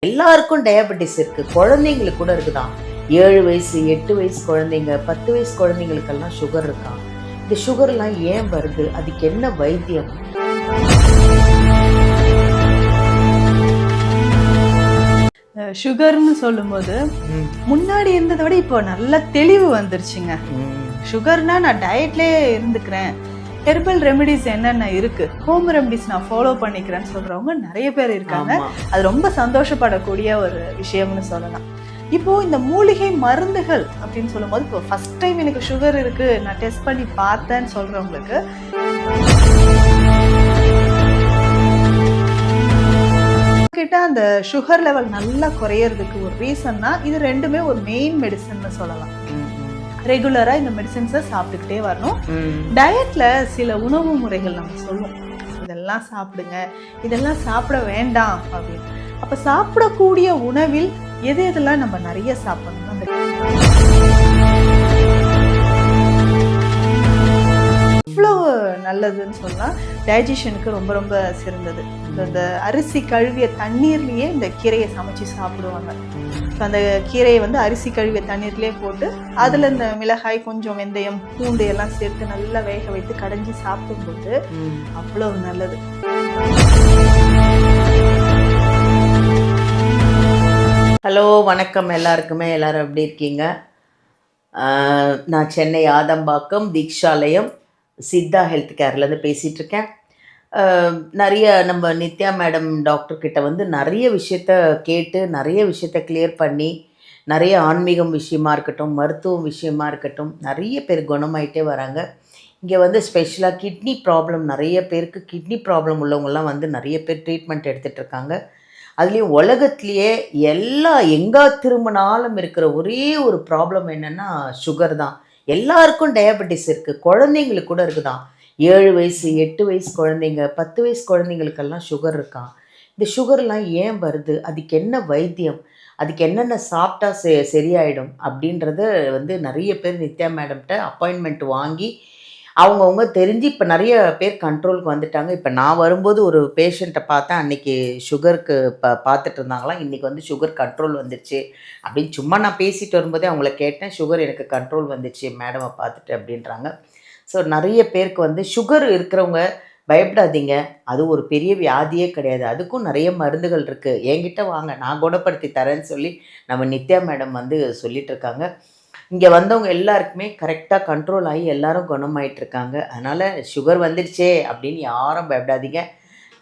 எல்லாருக்கும் டயபெட்டிஸ் இருக்கு, குழந்தைங்களுக்கு கூட இருக்குதான். 7 வயசு 8 வயசு குழந்தைங்க 10 வயசு குழந்தைங்களுக்கெல்லாம் சுகர் இருக்கான். இந்த சுகர்லாம் ஏன் வருது, அதுக்கு என்ன வைத்தியம்? சுகர்னு சொல்லும்போது முன்னாடி இருந்ததை விட இப்போ நல்ல தெளிவு வந்துருச்சுங்க. சுகர்னா நான் டயட்லேயே இருந்துக்கிறேன், ஹெர்பல் ரெமெடிஸ் என்னென்ன இருக்கு, ஹோம் ரெமெடிஸ் நான் ஃபாலோ பண்ணிக்கிறேன்னு சொல்றவங்க நிறைய பேர் இருக்காங்க. அது ரொம்ப சந்தோஷப்படக்கூடிய ஒரு விஷயம்னு சொல்லலாம். இப்போ இந்த மூலிகை மருந்துகள் அப்படின்னு சொல்லும்போது, இப்போ ஃபர்ஸ்ட் டைம் எனக்கு சுகர் இருக்கு நான் டெஸ்ட் பண்ணி பார்த்தேன்னு சொல்றவங்களுக்கு கிட்ட அந்த சுகர் லெவல் நல்லா குறையறதுக்கு ஒரு ரீசன்னா இது ரெண்டுமே ஒரு மெயின் மெடிசன் சொல்லலாம். ரெகுலரா இந்த மெடிசன்ஸை சாப்பிட்டுக்கிட்டே வரணும். டயட்ல சில உணவு முறைகள் நம்ம சொல்லுவோம், இதெல்லாம் சாப்பிடுங்க, இதெல்லாம் சாப்பிட வேண்டாம் அப்படின்னு. அப்ப சாப்பிடக்கூடிய உணவில் எது எதெல்லாம் நம்ம நிறைய சாப்பிடணும், இவ்வளவு நல்லதுன்னு சொல்லலாம். டைஜஷனுக்கு ரொம்ப ரொம்ப சிறந்தது. இந்த அரிசி கழுவிய தண்ணீர்லயே இந்த கீரையை சமைச்சு சாப்பிடுவாங்க. அந்த கீரையை அரிசி கழுவிய தண்ணீர்லயே போட்டு அதுல இந்த மிளகாய், கொஞ்சம் வெந்தயம், பூண்டு எல்லாம் சேர்த்து நல்லா வேக வைத்து கடைஞ்சி சாப்பிடும்போது அவ்வளவு நல்லது. ஹலோ, வணக்கம் எல்லாருக்குமே. எல்லாரும் எப்படி இருக்கீங்க? நான் சென்னை ஆதம்பாக்கம் தீக்ஷாலயம் சித்தா ஹெல்த் கேர்லேருந்து பேசிகிட்டு இருக்கேன். நிறைய நம்ம நித்யா மேடம் டாக்டர்கிட்ட நிறைய விஷயத்த கேட்டு நிறைய விஷயத்த கிளியர் பண்ணி, நிறைய ஆன்மீகம் விஷயமா இருக்கட்டும், மருத்துவம் விஷயமா இருக்கட்டும், நிறைய பேர் குணமாயிட்டே வராங்க. இங்கே ஸ்பெஷலாக கிட்னி ப்ராப்ளம், நிறைய பேருக்கு கிட்னி ப்ராப்ளம் உள்ளவங்கலாம் நிறைய பேர் ட்ரீட்மெண்ட் எடுத்துகிட்டு இருக்காங்க. அதுலேயும் உலகத்துலேயே எங்கே திரும்பினாலும் இருக்கிற ஒரே ஒரு ப்ராப்ளம் என்னென்னா சுகர் தான். எல்லாருக்கும் டயபெட்டிஸ் இருக்குது, குழந்தைங்களுக்கு கூட இருக்குதான். 7 வயசு 8 வயசு குழந்தைங்க 10 வயசு குழந்தைங்களுக்கெல்லாம் சுகர் இருக்கான். இந்த சுகர்லாம் ஏன் வருது, அதுக்கு என்ன வைத்தியம், அதுக்கு என்னென்ன சாப்பிட்டா சரியாயிடும் அப்படின்றத நிறைய பேர் நித்யா மேடம்கிட்ட அப்பாயின்மெண்ட் வாங்கி அவங்கவுங்க தெரிஞ்சு இப்போ நிறைய பேர் கண்ட்ரோலுக்கு வந்துட்டாங்க. இப்போ நான் வரும்போது ஒரு பேஷண்ட்டை பார்த்தேன், அன்றைக்கி சுகருக்கு பார்த்துட்டு இருந்தாங்களாம். இன்றைக்கி சுகர் கண்ட்ரோல் வந்துடுச்சு அப்படின்னு சும்மா நான் பேசிட்டு வரும்போதே அவங்கள கேட்டேன், சுகர் எனக்கு கண்ட்ரோல் வந்துடுச்சு மேடமை பார்த்துட்டு அப்படின்றாங்க. ஸோ நிறைய பேருக்கு சுகர் இருக்கிறவங்க பயப்படாதீங்க, அது ஒரு பெரிய வியாதியே கிடையாது, அதுக்கும் நிறைய மருந்துகள் இருக்குது, என்கிட்ட வாங்க நான் குணப்படுத்தி தரேன்னு சொல்லி நம்ம நித்யா மேடம் சொல்லிகிட்டு இருக்காங்க. இங்கே வந்தவங்க எல்லாருக்குமே கரெக்டாக கண்ட்ரோல் ஆகி எல்லோரும் குணமாயிட்ருக்காங்க. அதனால் சுகர் வந்துடுச்சே அப்படின்னு யாரும் பயப்படாதீங்க.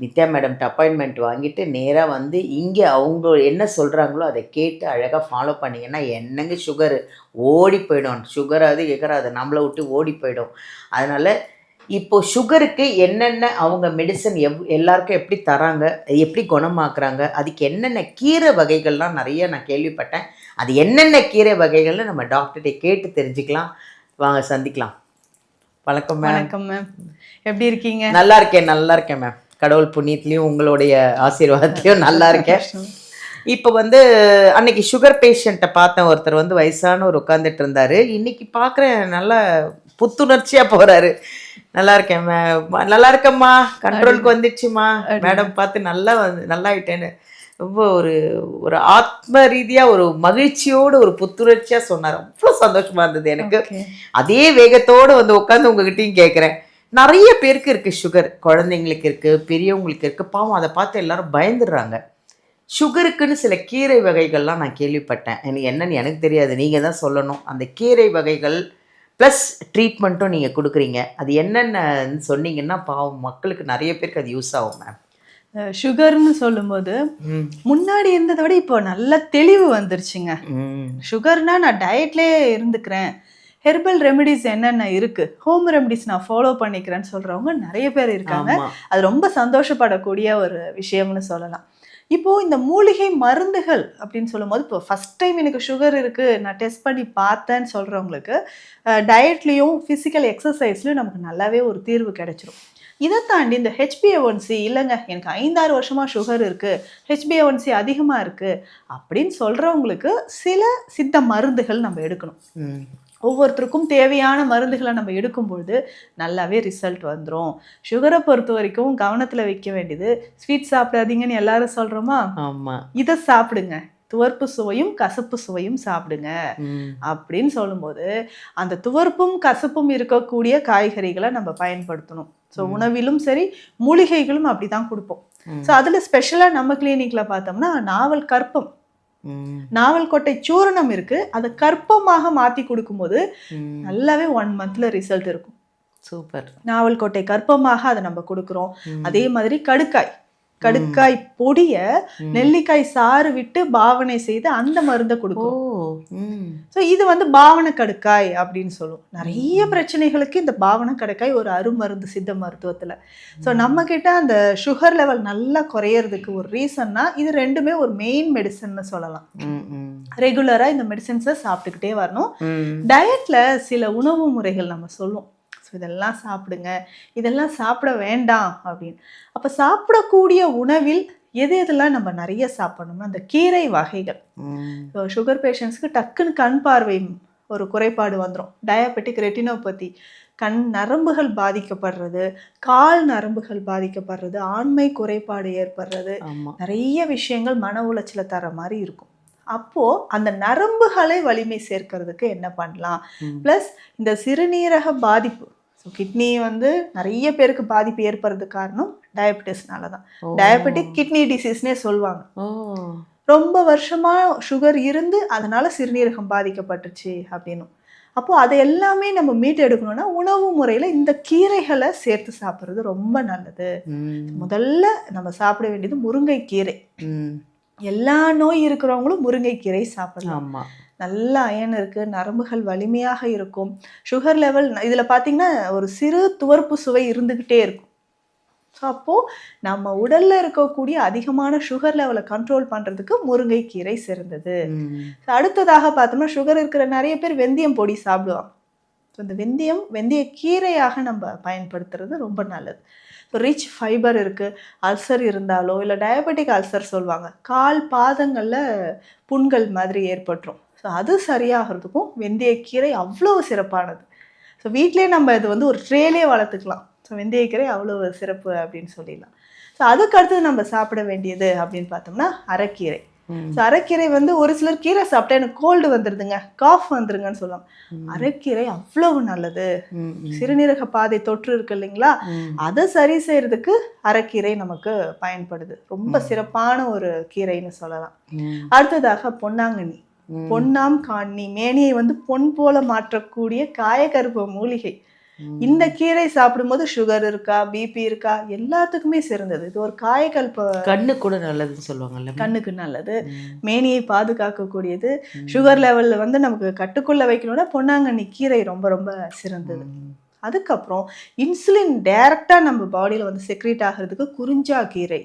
நித்யா மேடம்கிட்ட அப்பாயின்மெண்ட் வாங்கிட்டு நேராக இங்கே அவங்க என்ன சொல்கிறாங்களோ அதை கேட்டு அழகாக ஃபாலோ பண்ணிங்கன்னா என்னங்க சுகரு ஓடி போயிடும். சுகராது எகராது நம்மளை விட்டு ஓடி போயிடும். அதனால் இப்போது சுகருக்கு என்னென்ன அவங்க மெடிசன் எல்லாருக்கும் எப்படி தராங்க, எப்படி குணமாக்குறாங்க, அதுக்கு என்னென்ன கீரை வகைகள்லாம் நிறைய நான் கேள்விப்பட்டேன். அது என்னென்ன கீரை வகைகள்னு நம்ம டாக்டர்கிட்ட கேட்டு தெரிஞ்சுக்கலாம். வாங்க சந்திக்கலாம். வணக்கம் மேம். வணக்கம் மேம், எப்படி இருக்கீங்க? நல்லா இருக்கேன் மேம். கடவுள் புண்ணியத்துலேயும் உங்களுடைய ஆசீர்வாதத்துலேயும் நல்லா இருக்கேன். இப்போ அன்னைக்கு சுகர் பேஷண்ட்டை பார்த்தேன், ஒருத்தர் வயசானவர் உட்காந்துட்டு இருந்தார். இன்றைக்கி பார்க்குறேன் நல்லா புத்துணர்ச்சியாக போகிறாரு. நல்லா இருக்கேன் நல்லா இருக்கம்மா, கண்ட்ரோலுக்கு வந்துடுச்சுமா மேடம் பார்த்து நல்லாயிட்டேன்னு ரொம்ப ஒரு ஆத்ம ரீதியாக ஒரு மகிழ்ச்சியோடு ஒரு புத்துணர்ச்சியாக சொன்னார். அவ்வளோ சந்தோஷமாக இருந்தது எனக்கு. அதே வேகத்தோடு உட்காந்து உங்ககிட்டையும் கேட்குறேன். நிறைய பேருக்கு இருக்குது சுகர், குழந்தைங்களுக்கு இருக்குது, பெரியவங்களுக்கு இருக்குது. பாவம் அதை பார்த்து எல்லாரும் பயந்துடுறாங்க. சுகருக்குன்னு சில கீரை வகைகள்லாம் நான் கேள்விப்பட்டேன். எனக்கு என்னன்னு எனக்கு தெரியாது, நீங்கள் தான் சொல்லணும். அந்த கீரை வகைகள் ப்ளஸ் ட்ரீட்மெண்ட்டும் நீங்கள் கொடுக்குறீங்க, அது என்னென்னு சொன்னீங்கன்னா பாவம் மக்களுக்கு நிறைய பேருக்கு அது யூஸ் ஆகும் மேம். சுகர்னு சொல்லும்போது முன்னாடி இருந்ததை விட இப்போ நல்ல தெளிவு வந்துருச்சுங்க. சுகர்னா நான் டயட்லேயே இருந்துக்கிறேன், ஹெர்பல் ரெமெடிஸ் என்னென்ன இருக்கு, ஹோம் ரெமெடிஸ் நான் ஃபாலோ பண்ணிக்கிறேன்னு சொல்றவங்க நிறைய பேர் இருக்காங்க. அது ரொம்ப சந்தோஷப்படக்கூடிய ஒரு விஷயம்னு சொல்லலாம். இப்போ இந்த மூலிகை மருந்துகள் அப்படின்னு சொல்லும்போது, இப்போ ஃபர்ஸ்ட் டைம் எனக்கு சுகர் இருக்கு நான் டெஸ்ட் பண்ணி பார்த்தேன்னு சொல்றவங்களுக்கு டயட்லேயும் ஃபிசிக்கல் எக்ஸசைஸ்லையும் நமக்கு நல்லாவே ஒரு தீர்வு கிடைச்சிரும். இதை தாண்டி இந்த HbA1c இல்லைங்க எனக்கு 5-6 வருஷமாக சுகர் இருக்குது, HbA1c அதிகமாக இருக்குது அப்படின்னு சொல்கிறவங்களுக்கு சில சித்த மருந்துகள் நம்ம எடுக்கணும். ஒவ்வொருத்தருக்கும் தேவையான மருந்துகளை நம்ம எடுக்கும்பொழுது நல்லாவே ரிசல்ட் வந்துடும். சுகரை பொறுத்த வரைக்கும் கவனத்தில் வைக்க வேண்டியது, ஸ்வீட் சாப்பிடாதீங்கன்னு எல்லாரும் சொல்கிறோமா, ஆமாம், இதை சாப்பிடுங்க, துவர்ப்பு சுவையும் கசப்பு சுவையும் சாப்பிடுங்க அப்படின்னு சொல்லும்போது அந்த துவர்ப்பும் கசப்பும் இருக்கக்கூடிய காய்கறிகளை நம்ம பயன்படுத்தணும். ஸோ உணவிலும் சரி மூலிகைகளும் அப்படி தான் கொடுப்போம். ஸோ அதில் ஸ்பெஷலாக நம்ம கிளினிக்கில் பார்த்தோம்னா நாவல் கற்பம், நாவல் கொட்டை சூரணம் இருக்கு, அதை கற்பமாக மாற்றி கொடுக்கும்போது நல்லாவே 1 monthல ரிசல்ட் இருக்கும். சூப்பர். நாவல் கொட்டை கற்பமாக அதை நம்ம கொடுக்குறோம். அதே மாதிரி கடுக்காய் பொடிய நெல்லிக்காய் சாறு விட்டு பாவனை செய்து அந்த மருந்தை கொடுக்கும். ஸோ இது வந்து பாவனை கடுக்காய் அப்படின்னு சொல்லுவோம். நிறைய பிரச்சனைகளுக்கு இந்த பாவனை கடுக்காய் ஒரு அருமருந்து சித்த மருத்துவத்துல. ஸோ நம்ம கிட்ட அந்த சுகர் லெவல் நல்லா குறையறதுக்கு ஒரு ரீசன்னா இது ரெண்டுமே ஒரு மெயின் மெடிசன்னு சொல்லலாம். ரெகுலரா இந்த மெடிசன்ஸை சாப்பிட்டுக்கிட்டே வரணும். டயட்ல சில உணவு முறைகள் நம்ம சொல்லுவோம், இதெல்லாம் சாப்பிடுங்க, இதெல்லாம் சாப்பிட வேண்டாம் அப்படின்னு. அப்போ சாப்பிடக்கூடிய உணவில் எதெல்லாம் நம்ம நிறைய சாப்பிடணும்னா அந்த கீரை வகைகள். சுகர் பேஷண்ட்ஸ்க்கு டக்குன்னு கண் பார்வை ஒரு குறைபாடு வந்துடும். டயபெட்டிக் ரெட்டினோபதி, கண் நரம்புகள் பாதிக்கப்படுறது, கால் நரம்புகள் பாதிக்கப்படுறது, ஆண்மை குறைபாடு ஏற்படுறது, நிறைய விஷயங்கள் மன உளைச்சலை தர மாதிரி இருக்கும். அப்போ அந்த நரம்புகளை வலிமை சேர்க்கறதுக்கு என்ன பண்ணலாம், பிளஸ் இந்த சிறுநீரக பாதிப்பு, கிட்னி வந்து நிறைய பேருக்கு பாதிப்பு ஏற்படுறதுக்கு காரணம் டயபெட்டிஸ்னால தான். டயபெட்டிக் கிட்னி டிசீஸ்னே சொல்லுவாங்க. ரொம்ப வருஷமா சுகர் இருந்து அதனால சிறுநீரகம் பாதிக்கப்பட்டுச்சு அப்படின்னு. அப்போ அதை எல்லாமே நம்ம மீட்டு எடுக்கணும்னா உணவு முறையில இந்த கீரைகளை சேர்த்து சாப்பிட்றது ரொம்ப நல்லது. முதல்ல நம்ம சாப்பிட வேண்டியது முருங்கைக்கீரை. எல்லா நோய் இருக்கிறவங்களும் முருங்கைக்கீரை சாப்பிடலாம். நல்ல அயன் இருக்கு, நரம்புகள் வலிமையாக இருக்கும். சுகர் லெவல் இதுல பாத்தீங்கன்னா ஒரு சிறு துவர்ப்பு சுவை இருந்துகிட்டே இருக்கும். ஸோ அப்போ நம்ம உடல்ல இருக்கக்கூடிய அதிகமான சுகர் லெவலை கண்ட்ரோல் பண்றதுக்கு முருங்கைக்கீரை சிறந்தது. அடுத்ததாக பார்த்தோம்னா சுகர் இருக்கிற நிறைய பேர் வெந்தயம் பொடி சாப்பிடுவாங்க. ஸோ இந்த வெந்தய கீரையாக நம்ம பயன்படுத்துறது ரொம்ப நல்லது. ஸோ ரிச் ஃபைபர் இருக்குது. அல்சர் இருந்தாலோ இல்லை டயபெட்டிக் அல்சர் சொல்லுவாங்க, கால் பாதங்களில் புண்கள் மாதிரி ஏற்பட்டுரும். ஸோ அது சரியாகிறதுக்கும் வெந்தயக்கீரை அவ்வளோ சிறப்பானது. ஸோ வீட்டிலே நம்ம இது வந்து ஒரு ட்ரேலே வளர்த்துக்கலாம். ஸோ வெந்தயக்கீரை அவ்வளோ சிறப்பு அப்படின்னு சொல்லிடலாம். ஸோ அதுக்கு அடுத்தது நம்ம சாப்பிட வேண்டியது அப்படின்னு பார்த்தோம்னா அரைக்கீரை. ஸோ அரைக்கீரை வந்து ஒரு சிலர் கீரை சாப்பிட்டா எனக்கு கோல்டு வந்துடுதுங்க, காஃப் வந்துருங்கன்னு சொல்லுவாங்க. அரைக்கீரை அவ்வளவு நல்லது. சிறுநீரக பாதை தொற்று இருக்கு இல்லைங்களா, அதை சரி செய்யறதுக்கு அரைக்கீரை நமக்கு பயன்படுது. ரொம்ப சிறப்பான ஒரு கீரைன்னு சொல்லலாம். அடுத்ததாக பொன்னாங்கண்ணி. பொன்னாம் காணி, மேனியை வந்து பொன் போல மாற்றக்கூடிய காயகற்ப மூலிகை. இந்த கீரை சாப்பிடும்போது சுகர் இருக்கா, பிபி இருக்கா, எல்லாத்துக்குமே சிறந்தது. இது ஒரு காயகல்ப, கண்ணு கூட நல்லதுன்னு சொல்லுவாங்கல்ல, கண்ணுக்கு நல்லது, மேனியை பாதுகாக்கக்கூடியது. சுகர் லெவல்ல வந்து நமக்கு கட்டுக்குள்ள வைக்கணும்னா பொன்னாங்கண்ணி கீரை ரொம்ப ரொம்ப சிறந்தது. அதுக்கப்புறம் இன்சுலின் டைரக்டா நம்ம பாடியில வந்து செக்ரேட் ஆகிறதுக்கு குறிஞ்சா கீரை.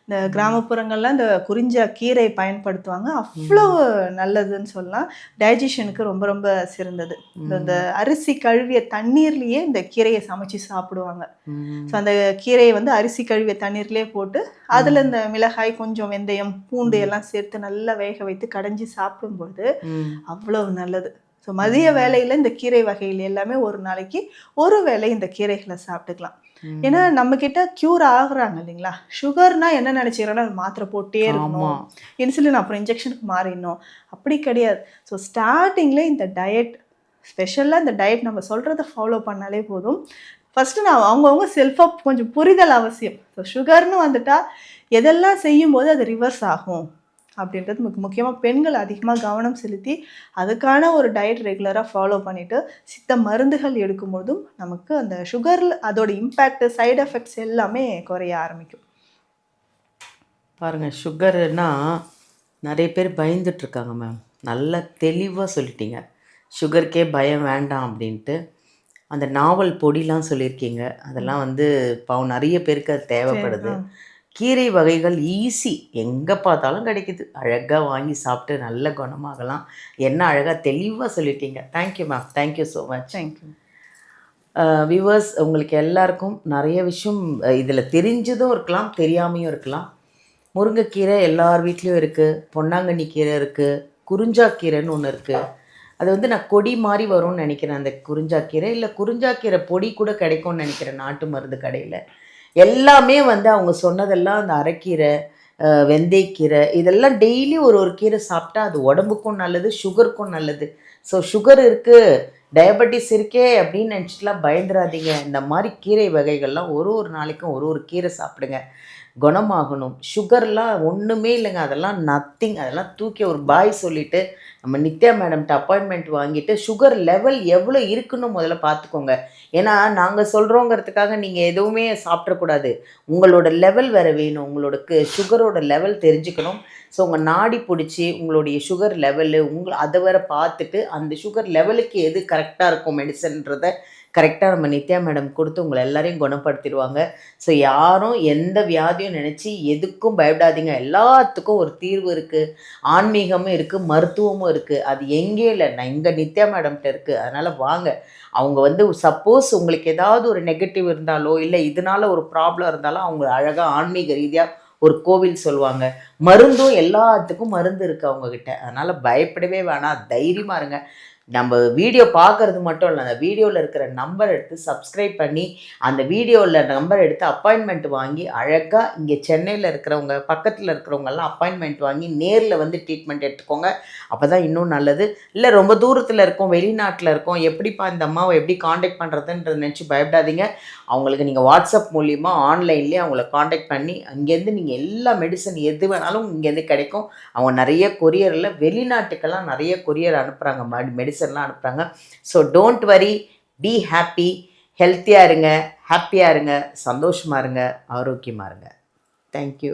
இந்த கிராமப்புறங்கள்ல இந்த குறிஞ்சா கீரை பயன்படுத்துவாங்க, அவ்வளவு நல்லதுன்னு சொல்லலாம். டைஜஷனுக்கு ரொம்ப ரொம்ப சிறந்தது. இந்த அரிசி கழுவிய தண்ணீர்லயே இந்த கீரையை சமைச்சு சாப்பிடுவாங்க. ஸோ அந்த கீரையை வந்து அரிசி கழுவிய தண்ணீர்லயே போட்டு அதுல இந்த மிளகாய், கொஞ்சம் வெந்தயம், பூண்டு எல்லாம் சேர்த்து நல்லா வேக வைத்து கடைஞ்சி சாப்பிடும்போது அவ்வளவு நல்லது. ஸோ மதிய வேலையில இந்த கீரை வகைகள் எல்லாமே ஒரு நாளைக்கு ஒரு வேளை இந்த கீரைகளை சாப்பிட்டுக்கலாம். ஏன்னா நம்ம கிட்ட கியூர் ஆகுறாங்க இல்லைங்களா. சுகர்னா என்ன நினைச்சுக்கிறோன்னா மாத்திரை போட்டே இருக்கணும், இன்சுலின் அப்புறம் இன்ஜெக்ஷனுக்கு மாறிடணும், அப்படி கிடையாது. ஸோ ஸ்டார்டிங்ல இந்த டயட், ஸ்பெஷலாக இந்த டயட் நம்ம சொல்றதை ஃபாலோ பண்ணாலே போதும். ஃபர்ஸ்ட் நான் அவங்கவுங்க செல்ஃபாக கொஞ்சம் புரிதல் அவசியம். ஸோ சுகர்னு வந்துட்டா எதெல்லாம் செய்யும்போது அது ரிவர்ஸ் ஆகும் அப்படின்றது முக்கியமாக பெண்கள் அதிகமாக கவனம் செலுத்தி அதுக்கான ஒரு டயட் ரெகுலராக ஃபாலோ பண்ணிவிட்டு சித்த மருந்துகள் எடுக்கும்போதும் நமக்கு அந்த சுகரில் அதோட இம்பேக்ட், சைடு எஃபெக்ட்ஸ் எல்லாமே குறைய ஆரம்பிக்கும். பாருங்கள், சுகருன்னா நிறைய பேர் பயந்துட்டுருக்காங்க மேம். நல்லா தெளிவாக சொல்லிட்டீங்க, சுகருக்கே பயம் வேண்டாம் அப்படின்ட்டு. அந்த நாவல் பொடிலாம் சொல்லியிருக்கீங்க, அதெல்லாம் வந்து பாவம் நிறைய பேருக்கு அது தேவைப்படுது. கீரை வகைகள் ஈஸி, எங்கே பார்த்தாலும் கிடைக்குது, அழகாக வாங்கி சாப்பிட்டு நல்ல குணமாகலாம். என்ன அழகாக தெளிவாக சொல்லிட்டீங்க. Thank you ma'am, thank you so much. Thank you. Viewers, உங்களுக்கு எல்லாருக்கும் நிறைய விஷயம் இதில் தெரிஞ்சதும் இருக்கலாம், தெரியாமையும் இருக்கலாம். முருங்கைக்கீரை எல்லார் வீட்லேயும் இருக்குது, பொன்னாங்கண்ணி கீரை இருக்குது, குறிஞ்சாக்கீரைன்னு ஒன்று இருக்குது, அது வந்து நான் கொடி மாதிரி வரும்னு நினைக்கிறேன் அந்த குறிஞ்சாக்கீரை, இல்லை குறிஞ்சாக்கீரை பொடி கூட கிடைக்கும்னு நினைக்கிறேன் நாட்டு மருந்து கடையில். எல்லாமே வந்து அவங்க சொன்னதெல்லாம் அந்த அரைக்கீரை, வெந்தயக்கீரை, இதெல்லாம் டெய்லி ஒரு ஒரு கீரை சாப்பிட்டா அது உடம்புக்கும் நல்லது, சுகருக்கும் நல்லது. ஸோ சுகர் இருக்குது, டயபெட்டிஸ் இருக்கே அப்படின்னு நினச்சிட்டுலாம் பயந்துடாதீங்க. இந்த மாதிரி கீரை வகைகள்லாம் ஒரு ஒரு நாளைக்கும் ஒரு ஒரு கீரை சாப்பிடுங்க, குணமாகணும். சுகர்லாம் ஒன்றுமே இல்லைங்க, அதெல்லாம் நத்திங். அதெல்லாம் தூக்கி ஒரு பாய் சொல்லிவிட்டு நம்ம நித்யா மேடம்கிட்ட அப்பாயின்மெண்ட் வாங்கிட்டு சுகர் லெவல் எவ்வளோ இருக்குன்னு முதல்ல பார்த்துக்கோங்க. ஏன்னா நாங்கள் சொல்கிறோங்கிறதுக்காக நீங்கள் எதுவுமே சாப்பிட்றக்கூடாது. உங்களோட லெவல் வேறு வேணும், உங்களுக்கு சுகரோட லெவல் தெரிஞ்சுக்கணும். ஸோ உங்கள் நாடி பிடிச்சி உங்களுடைய சுகர் லெவலு அதை வேறு பார்த்துட்டு அந்த சுகர் லெவலுக்கு எது கரெக்டாக இருக்கும் மெடிசன்றதை கரெக்டாக நம்ம நித்யா மேடம் கொடுத்து உங்களை எல்லாரையும் குணப்படுத்திடுவாங்க. ஸோ யாரும் எந்த வியாதியும் நினச்சி எதுக்கும் பயப்படாதீங்க. எல்லாத்துக்கும் ஒரு தீர்வு இருக்குது, ஆன்மீகமும் இருக்குது, மருத்துவமும் இருக்குது. அது எங்கேயும் இல்லை, நான் இங்கே நித்யா மேடம்கிட்ட இருக்குது. அதனால் வாங்க. அவங்க வந்து சப்போஸ் உங்களுக்கு ஏதாவது ஒரு நெகட்டிவ் இருந்தாலோ இல்லை இதனால் ஒரு ப்ராப்ளம் இருந்தாலும் அவங்க அழகாக ஆன்மீக ரீதியாக ஒரு கோவில் சொல்லுவாங்க. மருந்தும் எல்லாத்துக்கும் மருந்து இருக்குது அவங்கக்கிட்ட. அதனால் பயப்படவே வேணாம், தைரியமாக இருங்க. நம்ம வீடியோ பார்க்குறது மட்டும் இல்லை, அந்த வீடியோவில் இருக்கிற நம்பர் எடுத்து சப்ஸ்கிரைப் பண்ணி அந்த வீடியோவில் நம்பர் எடுத்து அப்பாயின்மெண்ட் வாங்கி அழகாக இங்கே சென்னையில் இருக்கிறவங்க பக்கத்தில் இருக்கிறவங்கெல்லாம் அப்பாயின்மெண்ட் வாங்கி நேரில் வந்து ட்ரீட்மெண்ட் எடுத்துக்கோங்க. அப்போ தான் இன்னும் நல்லது. இல்லை ரொம்ப தூரத்தில் இருக்கோம், வெளிநாட்டில் இருக்கோம், எப்படிப்பா இந்த அம்மாவை எப்படி காண்டாக்ட் பண்ணுறதுன்றது நினச்சி பயப்படாதீங்க. அவங்களுக்கு நீங்கள் வாட்ஸ்அப் மூலிமா ஆன்லைன்லேயே அவங்கள காண்டாக்ட் பண்ணி அங்கேருந்து நீங்கள் எல்லா மெடிசன் எது வேணாலும் இங்கேருந்து கிடைக்கும். அவங்க நிறைய கொரியரில் வெளிநாட்டுக்கெல்லாம் நிறைய கொரியர் அனுப்புகிறாங்க, மெடிசன்லாம் அனுப்புகிறாங்க. So don't worry, be happy, ஹெல்த்தியாக இருங்க, ஹாப்பியாக இருங்க, சந்தோஷமாக இருங்க, ஆரோக்கியமாக இருங்க. தேங்க்யூ.